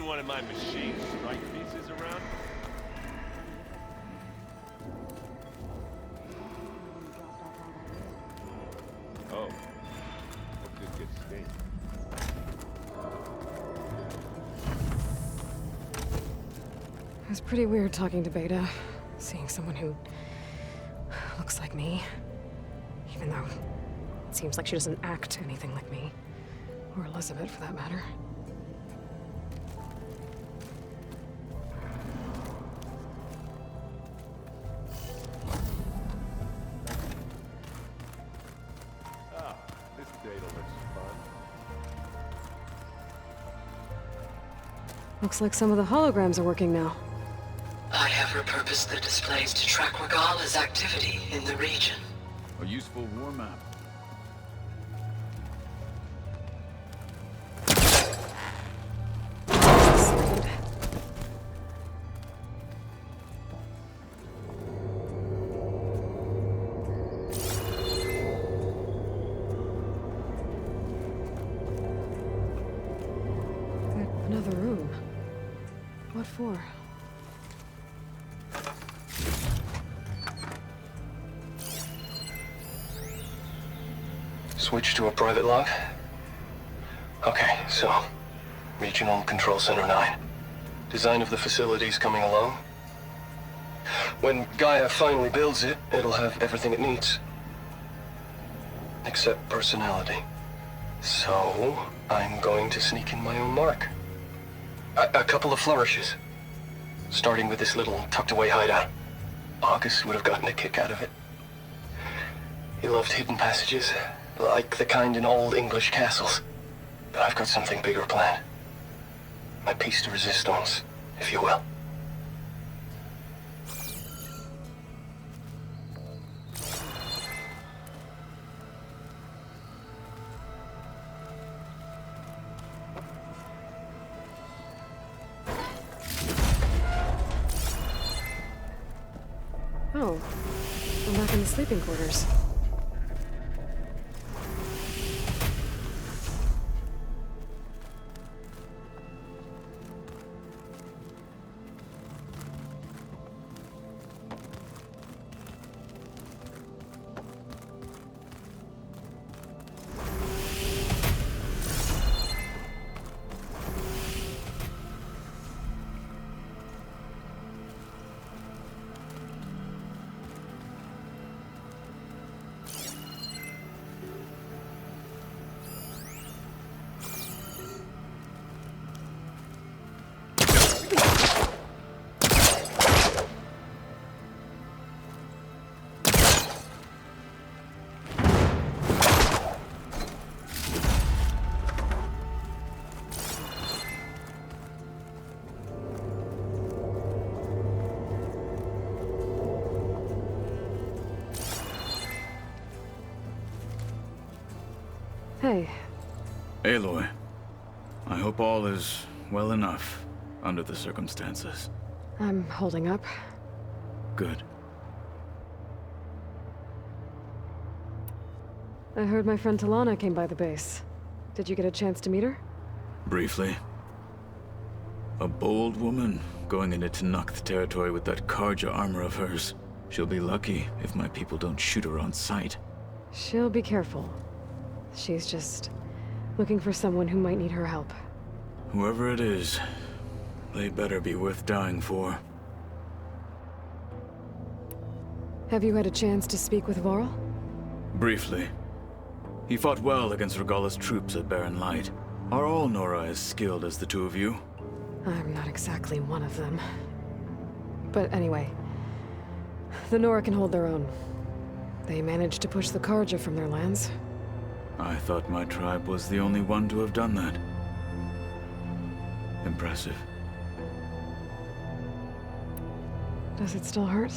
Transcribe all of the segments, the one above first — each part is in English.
anyone in my machine strike pieces around? Oh. What could get stained? It was pretty weird talking to Beta, seeing someone who looks like me. Even though it seems like she doesn't act anything like me. Or Elizabeth, for that matter. Ah, this data looks fun. Looks like some of the holograms are working now. I have repurposed the displays to track Regala's activity in the region. A useful war map. Another room. What for? Switch to a private log? Okay, so... Regional Control Center 9. Design of the facility's coming along. When Gaia finally builds it, it'll have everything it needs. Except personality. So, I'm going to sneak in my own mark. A couple of flourishes. Starting with this little tucked-away hideout. August would have gotten a kick out of it. He loved hidden passages, like the kind in old English castles. But I've got something bigger planned. My piece de resistance, if you will. Oh, I'm back in the sleeping quarters. Hey. Aloy, I hope all is well enough under the circumstances. I'm holding up. Good. I heard my friend Talana came by the base. Did you get a chance to meet her? Briefly. A bold woman going into Tenakth territory with that Karja armor of hers. She'll be lucky if my people don't shoot her on sight. She'll be careful. She's just looking for someone who might need her help. Whoever it is, they better be worth dying for. Have you had a chance to speak with Varl? Briefly. He fought well against Regala's troops at Barren Light. Are all Nora as skilled as the two of you? I'm not exactly one of them. But anyway, the Nora can hold their own. They managed to push the Karja from their lands. I thought my tribe was the only one to have done that. Impressive. Does it still hurt?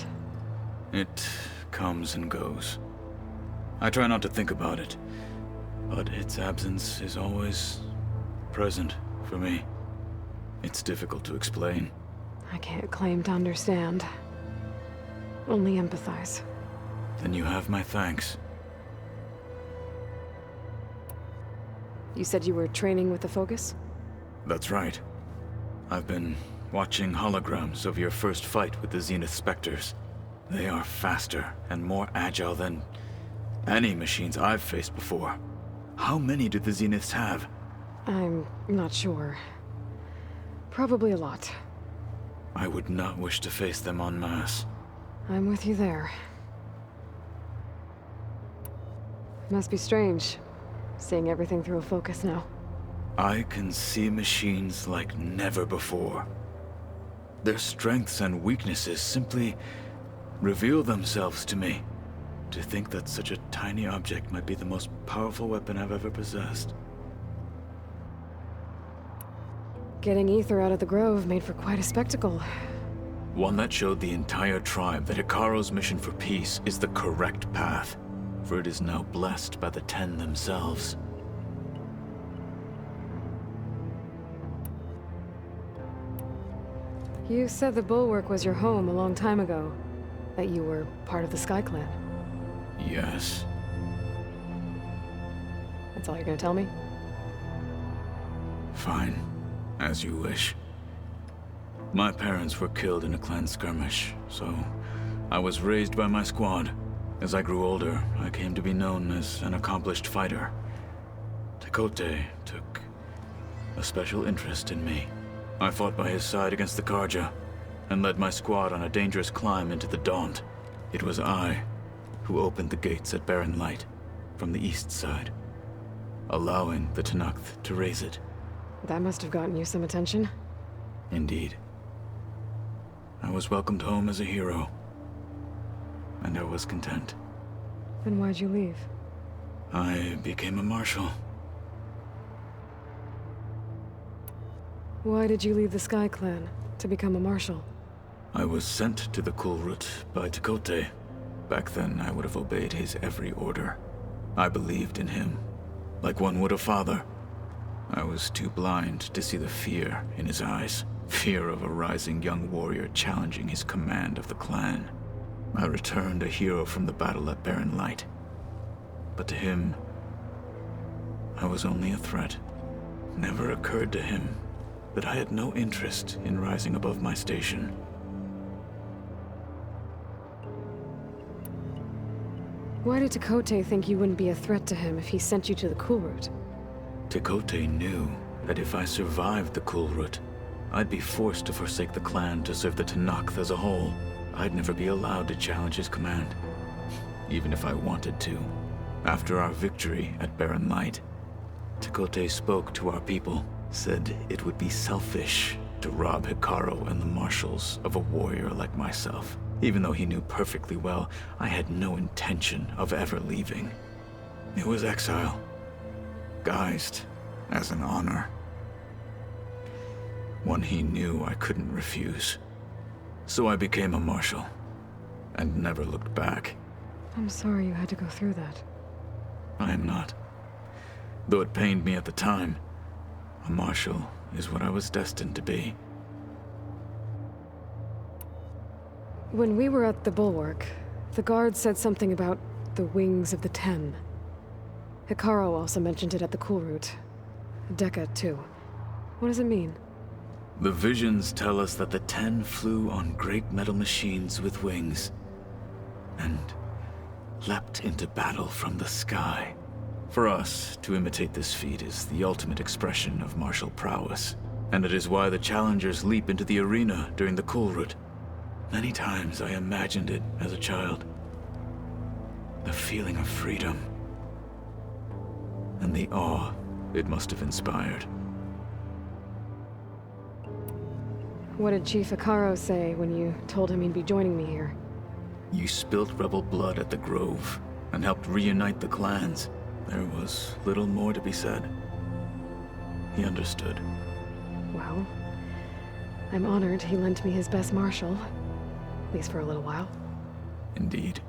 It comes and goes. I try not to think about it, but its absence is always present for me. It's difficult to explain. I can't claim to understand. Only empathize. Then you have my thanks. You said you were training with the Focus? That's right. I've been watching holograms of your first fight with the Zenith Spectres. They are faster and more agile than any machines I've faced before. How many do the Zeniths have? I'm not sure. Probably a lot. I would not wish to face them en masse. I'm with you there. Must be strange, seeing everything through a focus now. I can see machines like never before. Their strengths and weaknesses simply reveal themselves to me. To think that such a tiny object might be the most powerful weapon I've ever possessed. Getting Ether out of the Grove made for quite a spectacle. One that showed the entire tribe that Hikaro's mission for peace is the correct path, for it is now blessed by the Ten themselves. You said the Bulwark was your home a long time ago. That you were part of the Sky Clan. Yes. That's all you're gonna tell me? Fine. As you wish. My parents were killed in a clan skirmish, so I was raised by my squad. As I grew older, I came to be known as an accomplished fighter. Tekote took a special interest in me. I fought by his side against the Karja, and led my squad on a dangerous climb into the Daunt. It was I who opened the gates at Barren Light, from the east side, allowing the Tenakth to raise it. That must have gotten you some attention. Indeed. I was welcomed home as a hero, and I was content. Then why'd you leave? I became a marshal. Why did you leave the Sky Clan to become a marshal? I was sent to the Kulrut by Tekote. Back then, I would have obeyed his every order. I believed in him, like one would a father. I was too blind to see the fear in his eyes. Fear of a rising young warrior challenging his command of the clan. I returned a hero from the battle at Barren Light. But to him, I was only a threat. Never occurred to him that I had no interest in rising above my station. Why did Tekote think you wouldn't be a threat to him if he sent you to the Kulrut? Tekote knew that if I survived the Kulrut, I'd be forced to forsake the clan to serve the Tenakth as a whole. I'd never be allowed to challenge his command, even if I wanted to. After our victory at Barren Light, Tekote spoke to our people, said it would be selfish to rob Hikaro and the marshals of a warrior like myself, even though he knew perfectly well I had no intention of ever leaving. It was exile, guised as an honor. One he knew I couldn't refuse. So I became a marshal, and never looked back. I'm sorry you had to go through that. I am not. Though it pained me at the time, a marshal is what I was destined to be. When we were at the Bulwark, the guard said something about the wings of the Ten. Hikaro also mentioned it at the Kulrut. Dekka, too. What does it mean? The visions tell us that the Ten flew on great metal machines with wings, and leapt into battle from the sky. For us, to imitate this feat is the ultimate expression of martial prowess, and it is why the challengers leap into the arena during the Kulrut. Many times I imagined it as a child. The feeling of freedom, and the awe it must have inspired. What did Chief Hikaro say when you told him he'd be joining me here? You spilt rebel blood at the Grove, and helped reunite the clans. There was little more to be said. He understood. Well, I'm honored he lent me his best marshal. At least for a little while. Indeed.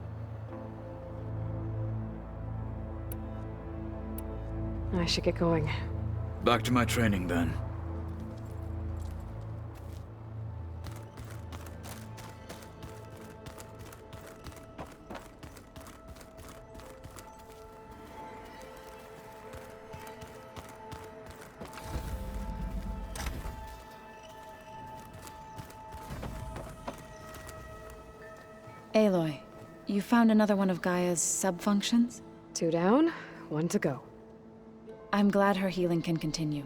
I should get going. Back to my training, then. Aloy, you found another one of Gaia's sub-functions? 2 down, 1 to go. I'm glad her healing can continue.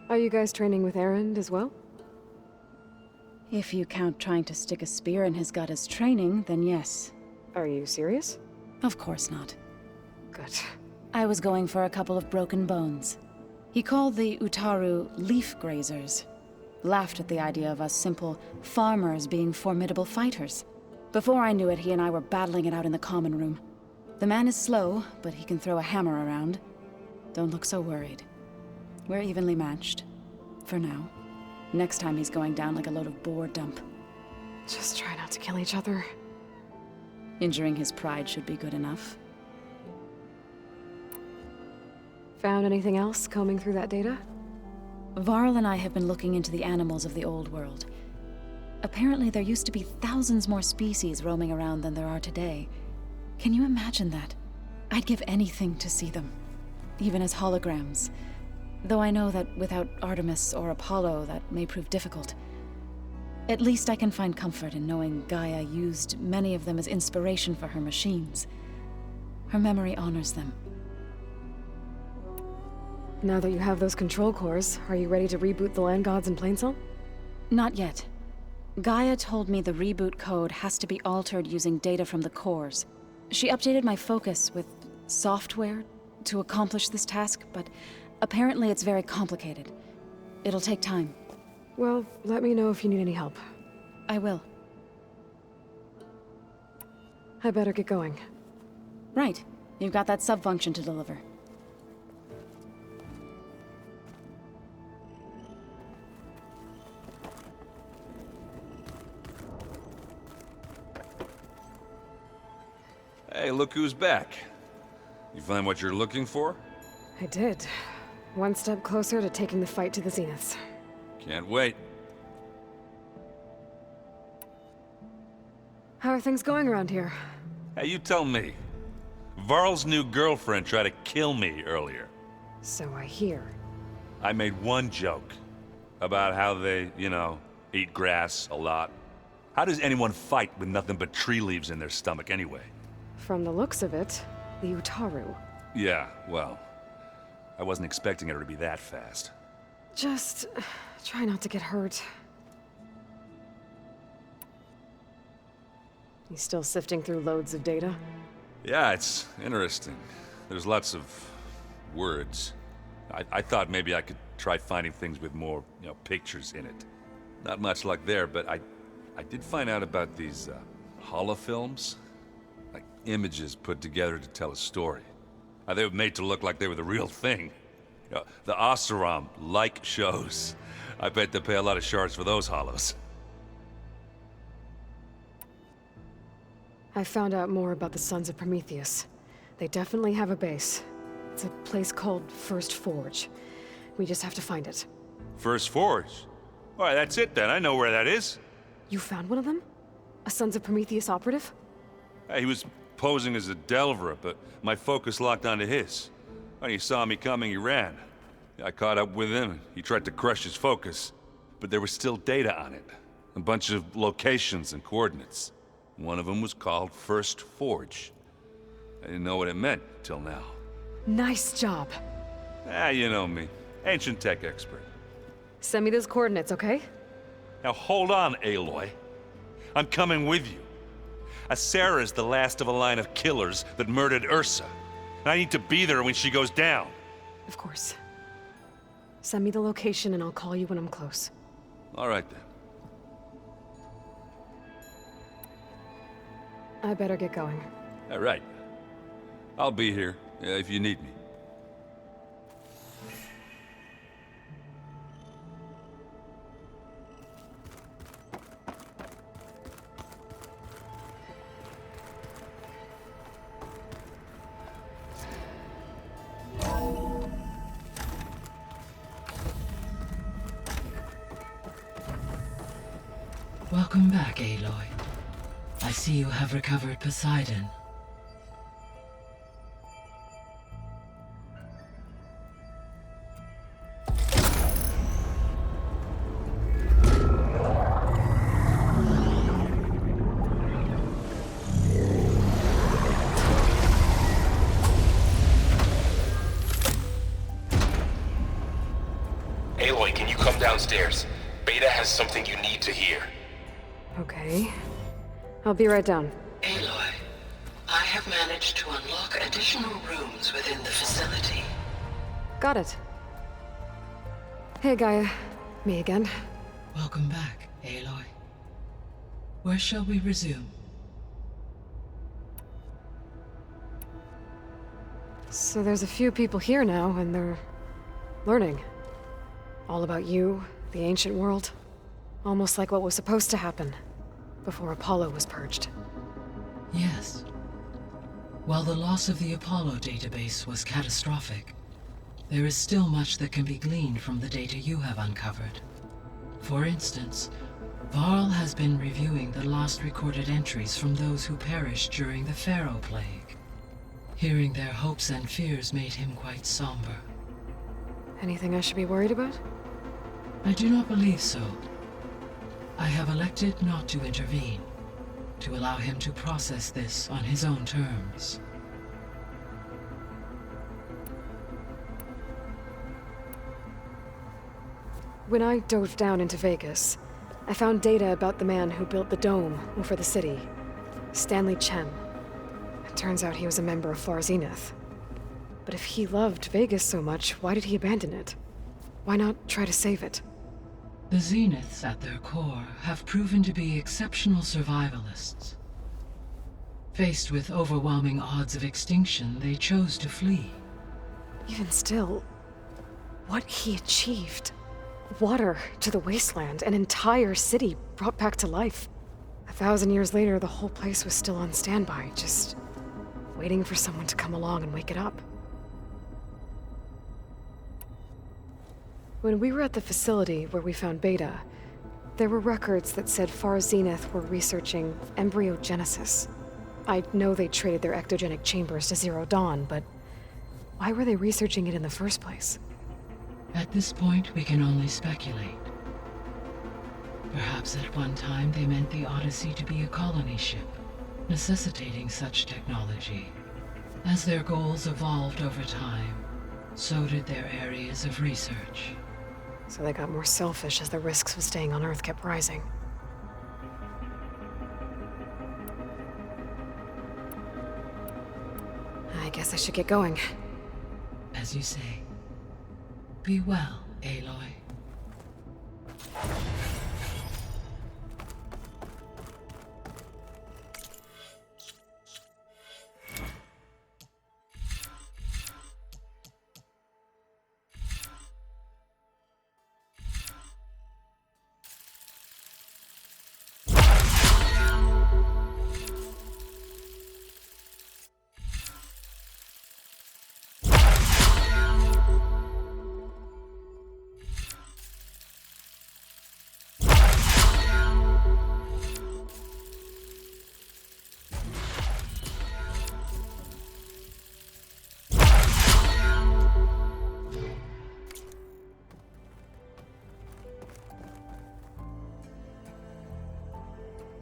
Are you guys training with Erend as well? If you count trying to stick a spear in his gut as training, then yes. Are you serious? Of course not. Good. I was going for a couple of broken bones. He called the Utaru leaf grazers. Laughed at the idea of us simple farmers being formidable fighters. Before I knew it, he and I were battling it out in the common room. The man is slow, but he can throw a hammer around. Don't look so worried. We're evenly matched. For now. Next time he's going down like a load of boar dump. Just try not to kill each other. Injuring his pride should be good enough. Found anything else combing through that data? Varl and I have been looking into the animals of the old world. Apparently there used to be thousands more species roaming around than there are today. Can you imagine that? I'd give anything to see them. Even as holograms. Though I know that without Artemis or Apollo, that may prove difficult. At least I can find comfort in knowing Gaia used many of them as inspiration for her machines. Her memory honors them. Now that you have those control cores, are you ready to reboot the land gods in Plainsong? Not yet. Gaia told me the reboot code has to be altered using data from the cores. She updated my focus with software to accomplish this task, but apparently it's very complicated. It'll take time. Well, let me know if you need any help. I will. I better get going. Right. You've got that sub-function to deliver. Hey, look who's back. You find what you're looking for? I did. 1 step closer to taking the fight to the zeniths. Can't wait. How are things going around here? Hey, you tell me. Varl's new girlfriend tried to kill me earlier. So I hear. I made one joke about how they, eat grass a lot. How does anyone fight with nothing but tree leaves in their stomach anyway? From the looks of it, the Utaru. Yeah, well, I wasn't expecting her to be that fast. Just try not to get hurt. You still sifting through loads of data? Yeah, it's interesting. There's lots of words. I thought maybe I could try finding things with more, pictures in it. Not much luck there, but I did find out about these holofilms. Like images put together to tell a story. They were made to look like they were the real thing. The Oseram like shows. I bet they pay a lot of shards for those hollows. I found out more about the Sons of Prometheus. They definitely have a base. It's a place called First Forge. We just have to find it. First Forge? Alright, that's it then. I know where that is. You found one of them? A Sons of Prometheus operative? He was posing as a Delver, but my focus locked onto his. When he saw me coming, he ran. I caught up with him, and he tried to crush his focus. But there was still data on it. A bunch of locations and coordinates. One of them was called First Forge. I didn't know what it meant till now. Nice job. You know me. Ancient tech expert. Send me those coordinates, okay? Now hold on, Aloy. I'm coming with you. Asera's the last of a line of killers that murdered Ursa. And I need to be there when she goes down. Of course. Send me the location and I'll call you when I'm close. All right then. I better get going. All right. I'll be here if you need me. Welcome back, Aloy. I see you have recovered Poseidon. downstairs. Beta has something you need to hear. Okay. I'll be right down. Aloy, I have managed to unlock additional rooms within the facility. Got it. Hey, Gaia. Me again. Welcome back, Aloy. Where shall we resume? So there's a few people here now, and they're learning. All about you, the ancient world. Almost like what was supposed to happen before Apollo was purged. Yes. While the loss of the Apollo database was catastrophic, there is still much that can be gleaned from the data you have uncovered. For instance, Varl has been reviewing the last recorded entries from those who perished during the Pharaoh Plague. Hearing their hopes and fears made him quite somber. Anything I should be worried about? I do not believe so. I have elected not to intervene, to allow him to process this on his own terms. When I dove down into Vegas, I found data about the man who built the dome over the city, Stanley Chen. It turns out he was a member of Far Zenith. But if he loved Vegas so much, why did he abandon it? Why not try to save it? The Zeniths, at their core, have proven to be exceptional survivalists. Faced with overwhelming odds of extinction, they chose to flee. Even still, what he achieved. Water to the wasteland, an entire city brought back to life. 1,000 years later, the whole place was still on standby, just waiting for someone to come along and wake it up. When we were at the facility where we found Beta, there were records that said Far Zenith were researching embryogenesis. I know they traded their ectogenic chambers to Zero Dawn, but why were they researching it in the first place? At this point, we can only speculate. Perhaps at one time they meant the Odyssey to be a colony ship, necessitating such technology. As their goals evolved over time, so did their areas of research. So they got more selfish as the risks of staying on Earth kept rising. I guess I should get going. As you say. Be well, Aloy.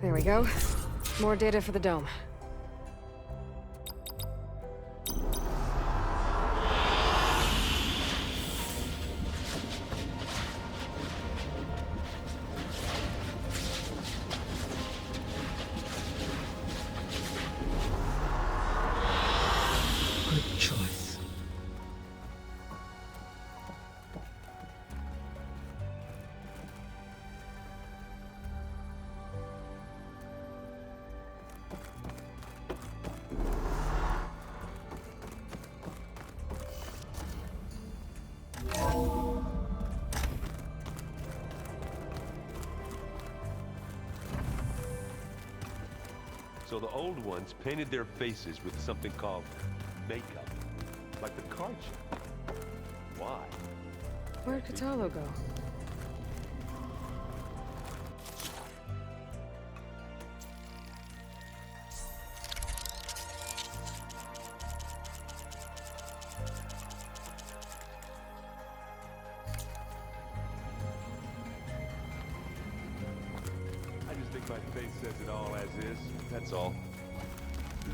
There we go. More data for the dome. Good choice. So the old ones painted their faces with something called makeup, like the card show. Why? Where'd Katalo go? I just think my face says it all as is. That's all.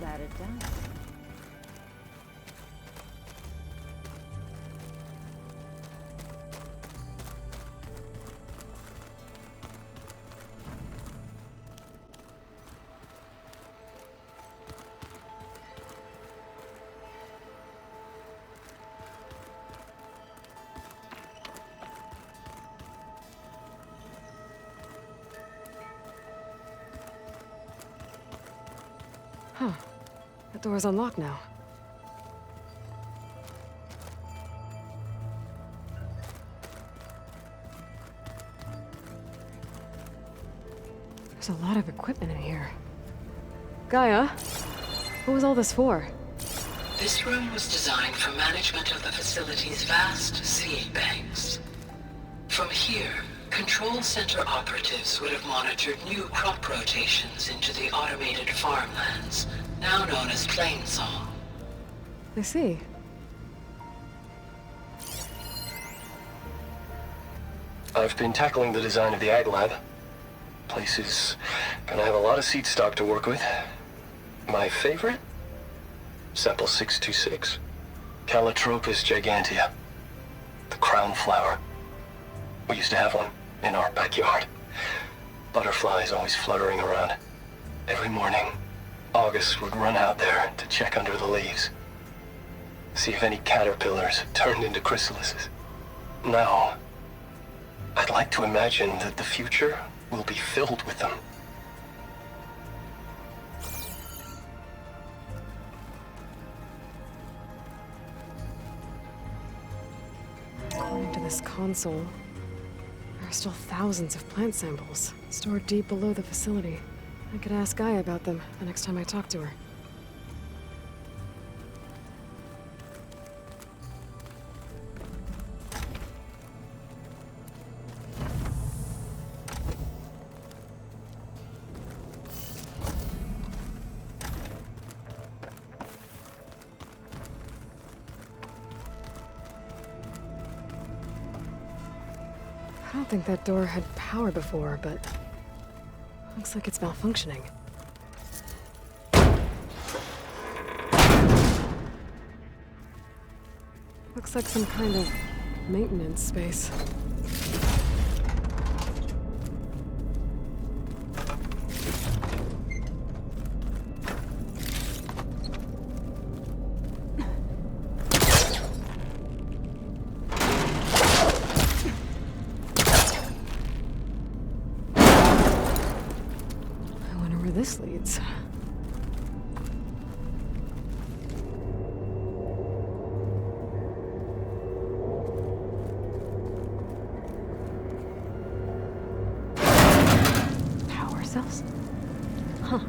That it does. Huh. That door's unlocked now. There's a lot of equipment in here. Gaia, what was all this for? This room was designed for management of the facility's vast seed banks. From here, Control Center operatives would have monitored new crop rotations into the automated farmlands, now known as Plainsong. I see. I've been tackling the design of the Ag Lab. Place is gonna have a lot of seed stock to work with. My favorite? Sample 626. Calotropis gigantea. The crown flower. We used to have one in our backyard. Butterflies always fluttering around. Every morning, August would run out there to check under the leaves. See if any caterpillars had turned into chrysalises. Now, I'd like to imagine that the future will be filled with them. According to this console, there are still thousands of plant samples stored deep below the facility. I could ask Gaia about them the next time I talk to her. I don't think that door had power before, but looks like it's malfunctioning. Looks like some kind of maintenance space. This leads. Power cells? Huh.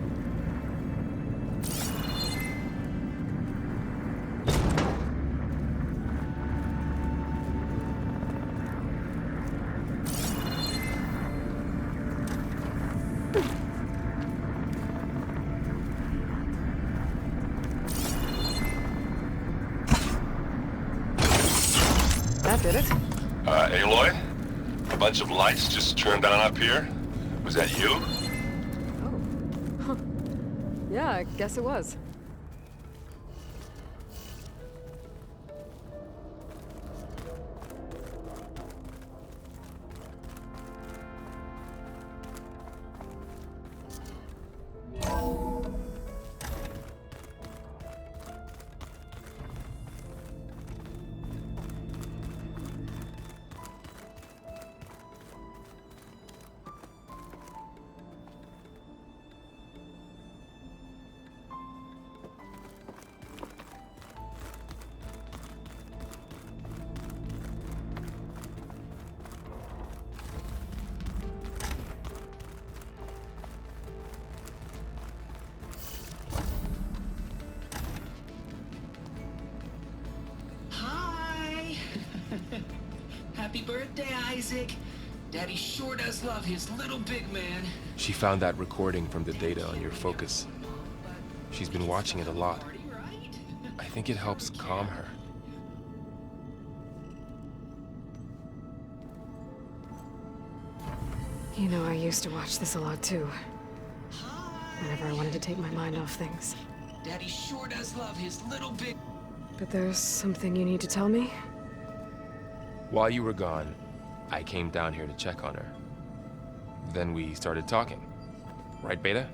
That did it. Aloy? A bunch of lights just turned on up here? Was that you? Oh. Huh. Yeah, I guess it was. Happy birthday, Isaac. Daddy sure does love his little big man. She found that recording from the data on your focus. She's been watching it a lot. I think it helps calm her. You know, I used to watch this a lot too. Whenever I wanted to take my mind off things. Daddy sure does love his little big... But there's something you need to tell me? While you were gone, I came down here to check on her. Then we started talking. Right, Beta?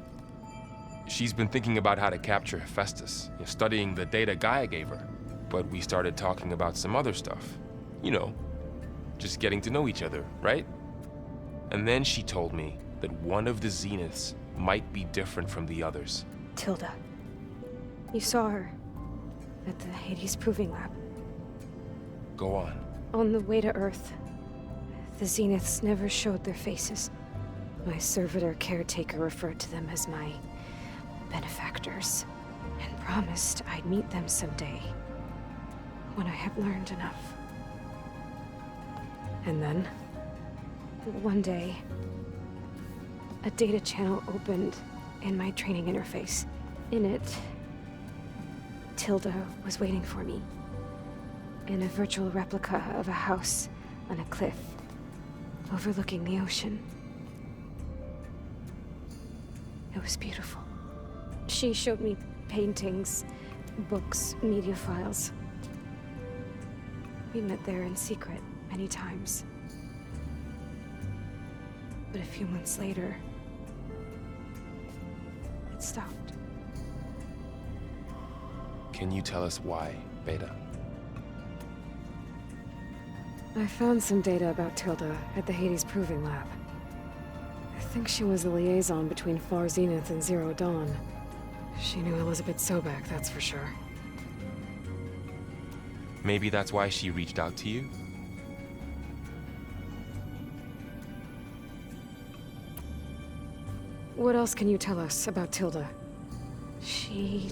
She's been thinking about how to capture Hephaestus, studying the data Gaia gave her. But we started talking about some other stuff. You know, just getting to know each other, right? And then she told me that one of the Zeniths might be different from the others. Tilda, You saw her at the Hades Proving Lab. Go on. On the way to Earth, the Zeniths never showed their faces. My servitor caretaker referred to them as my benefactors, and promised I'd meet them someday, when I had learned enough. And then, one day, a data channel opened in my training interface. In it, Tilda was waiting for me, in a virtual replica of a house on a cliff, overlooking the ocean. It was beautiful. She showed me paintings, books, media files. We met there in secret many times. But a few months later, it stopped. Can you tell us why, Beta? I found some data about Tilda at the Hades Proving Lab. I think she was a liaison between Far Zenith and Zero Dawn. She knew Elizabeth Sobek, that's for sure. Maybe that's why she reached out to you? What else can you tell us about Tilda? She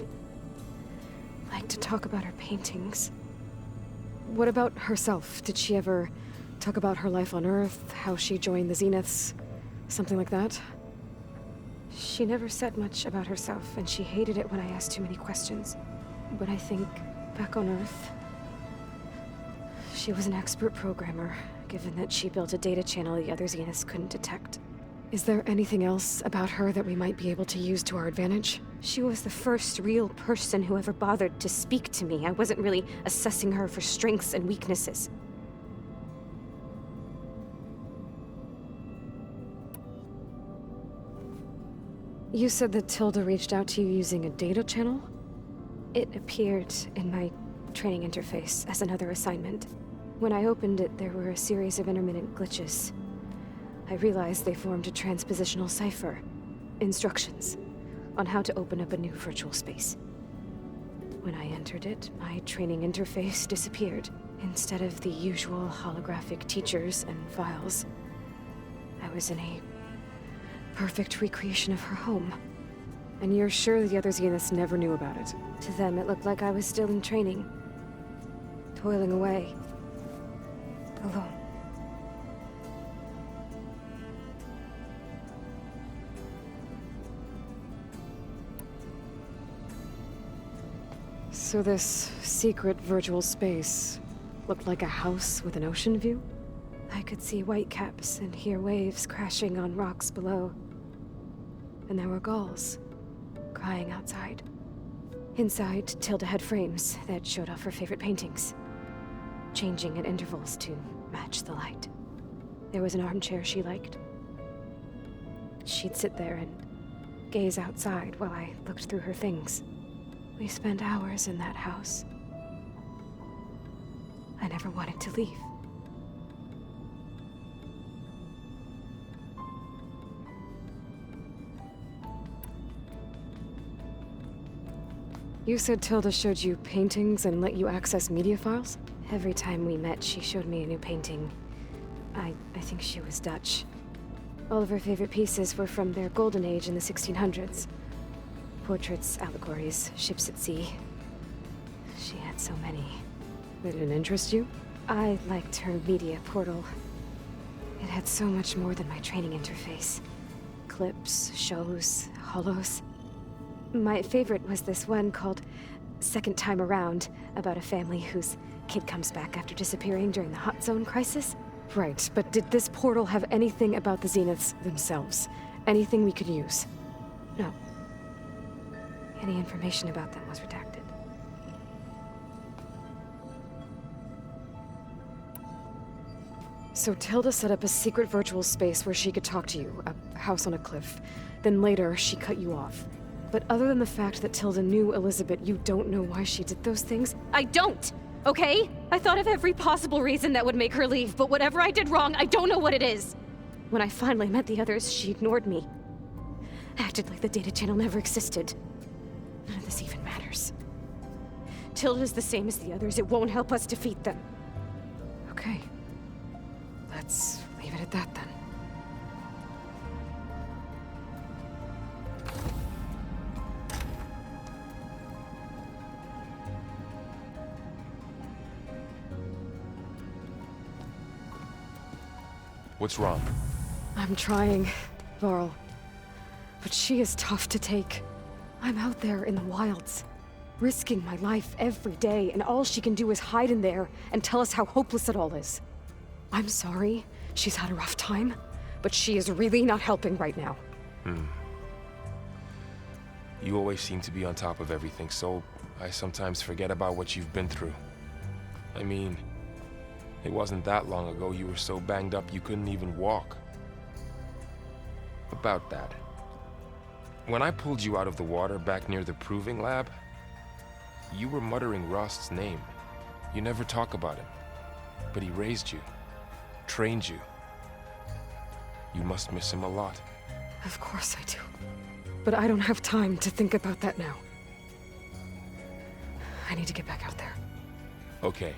liked to talk about her paintings. What about herself? Did she ever talk about her life on Earth, how she joined the Zeniths, something like that? She never said much about herself, and she hated it when I asked too many questions. But I think, back on Earth, she was an expert programmer, given that she built a data channel the other Zeniths couldn't detect. Is there anything else about her that we might be able to use to our advantage? She was the first real person who ever bothered to speak to me. I wasn't really assessing her for strengths and weaknesses. You said that Tilda reached out to you using a data channel? It appeared in my training interface as another assignment. When I opened it, there were a series of intermittent glitches. I realized they formed a transpositional cipher. Instructions on how to open up a new virtual space. When I entered it, my training interface disappeared. Instead of the usual holographic teachers and files, I was in a perfect recreation of her home. And you're sure the other Zeniths never knew about it? To them, it looked like I was still in training. Toiling away. Alone. So this secret virtual space looked like a house with an ocean view? I could see whitecaps and hear waves crashing on rocks below. And there were gulls crying outside. Inside, Tilda had frames that showed off her favorite paintings, changing at intervals to match the light. There was an armchair she liked. She'd sit there and gaze outside while I looked through her things. We spent hours in that house. I never wanted to leave. You said Tilda showed you paintings and let you access media files? Every time we met, she showed me a new painting. I think she was Dutch. All of her favorite pieces were from their golden age in the 1600s. Portraits, allegories, ships at sea. She had so many. They didn't interest you? I liked her media portal. It had so much more than my training interface. Clips, shows, holos. My favorite was this one called Second Time Around, about a family whose kid comes back after disappearing during the Hot Zone crisis. Right, but did this portal have anything about the Zeniths themselves? Anything we could use? No. Any information about them was redacted. So Tilda set up a secret virtual space where she could talk to you, a house on a cliff. Then later, she cut you off. But other than the fact that Tilda knew Elizabeth, you don't know why she did those things? I don't! Okay? I thought of every possible reason that would make her leave, but whatever I did wrong, I don't know what it is! When I finally met the others, she ignored me. Acted like the data channel never existed. this even matters. Tilda's the same as the others. It won't help us defeat them. Okay. Let's leave it at that then. What's wrong? I'm trying, Varl. But she is tough to take. I'm out there in the wilds, risking my life every day, and all she can do is hide in there and tell us how hopeless it all is. I'm sorry she's had a rough time, but she is really not helping right now. You always seem to be on top of everything, so I sometimes forget about what you've been through. I mean, it wasn't that long ago you were so banged up you couldn't even walk. About that. When I pulled you out of the water back near the proving lab, you were muttering Rost's name. You never talk about him. But he raised you, trained you. You must miss him a lot. Of course I do. But I don't have time to think about that now. I need to get back out there. Okay.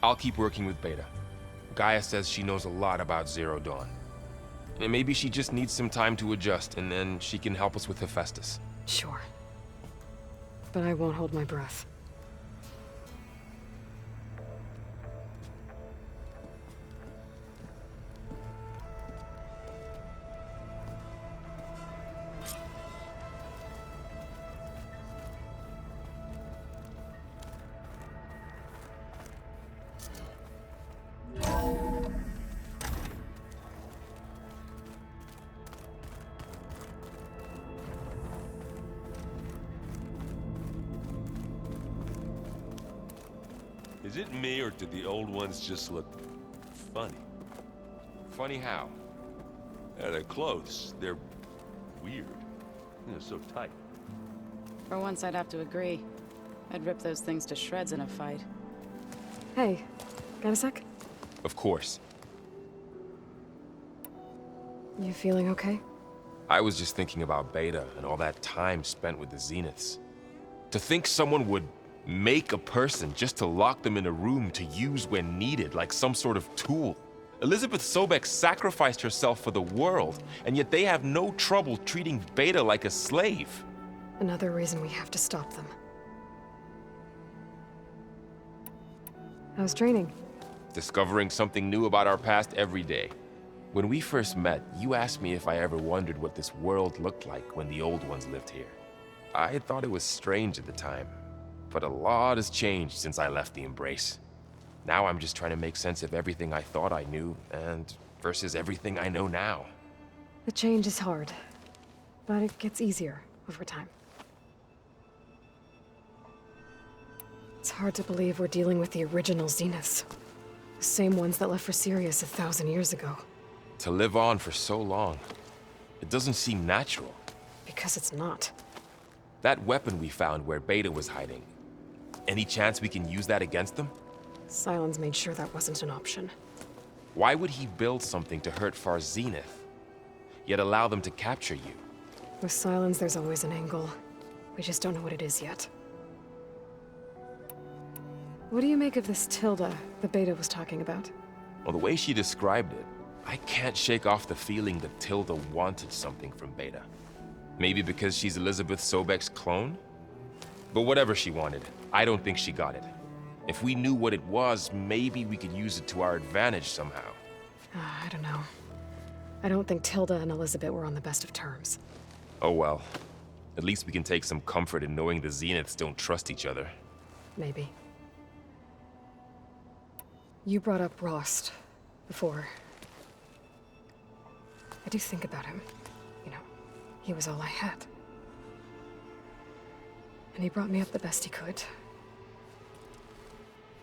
I'll keep working with Beta. Gaia says she knows a lot about Zero Dawn. And maybe she just needs some time to adjust, and then she can help us with Hephaestus. Sure. But I won't hold my breath. Is it me, or did the old ones just look funny? Funny how? Their clothes, they're weird. So tight. For once, I'd have to agree. I'd rip those things to shreds in a fight. Hey, got a sec? Of course. You feeling okay? I was just thinking about Beta and all that time spent with the Zeniths. To think someone would make a person just to lock them in a room to use when needed, like some sort of tool. Elizabeth Sobek sacrificed herself for the world, and yet they have no trouble treating Beta like a slave. Another reason we have to stop them. How's training? Discovering something new about our past every day. When we first met, you asked me if I ever wondered what this world looked like when the old ones lived here. I thought it was strange at the time, but a lot has changed since I left the Embrace. Now I'm just trying to make sense of everything I thought I knew, and versus everything I know now. The change is hard, but it gets easier over time. It's hard to believe we're dealing with the original Zeniths. The same ones that left for Sirius 1,000 years ago. To live on for so long, it doesn't seem natural. Because it's not. That weapon we found where Beta was hiding, any chance we can use that against them? Sylens made sure that wasn't an option. Why would he build something to hurt Far's Zenith, yet allow them to capture you? With Sylens, there's always an angle. We just don't know what it is yet. What do you make of this Tilda the Beta was talking about? Well, the way she described it, I can't shake off the feeling that Tilda wanted something from Beta. Maybe because she's Elizabeth Sobek's clone? But whatever she wanted, I don't think she got it. If we knew what it was, maybe we could use it to our advantage somehow. I don't know. I don't think Tilda and Elizabeth were on the best of terms. Oh well. At least we can take some comfort in knowing the Zeniths don't trust each other. Maybe. You brought up Rost before. I do think about him. You know, he was all I had. And he brought me up the best he could.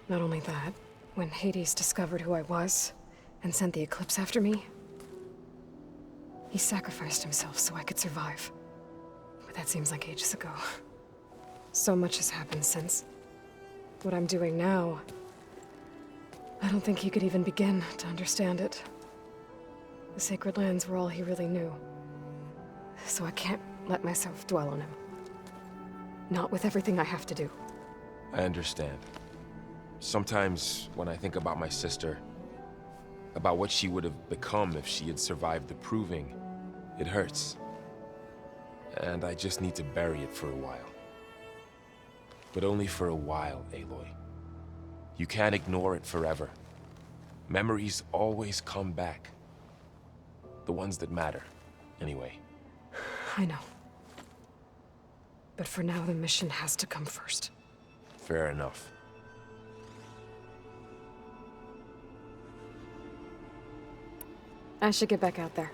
Not only that, when Hades discovered who I was and sent the Eclipse after me, he sacrificed himself so I could survive. But that seems like ages ago. So much has happened since. What I'm doing now, I don't think he could even begin to understand it. The Sacred Lands were all he really knew. So I can't let myself dwell on him. Not with everything I have to do. I understand. Sometimes when I think about my sister, about what she would have become if she had survived the proving, it hurts. And I just need to bury it for a while. But only for a while, Aloy. You can't ignore it forever. Memories always come back. The ones that matter, anyway. I know. But for now, the mission has to come first. Fair enough. I should get back out there.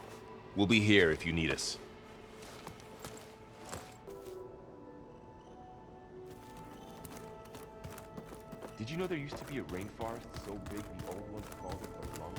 We'll be here if you need us. Did you know there used to be a rainforest so big the old ones called it the lung?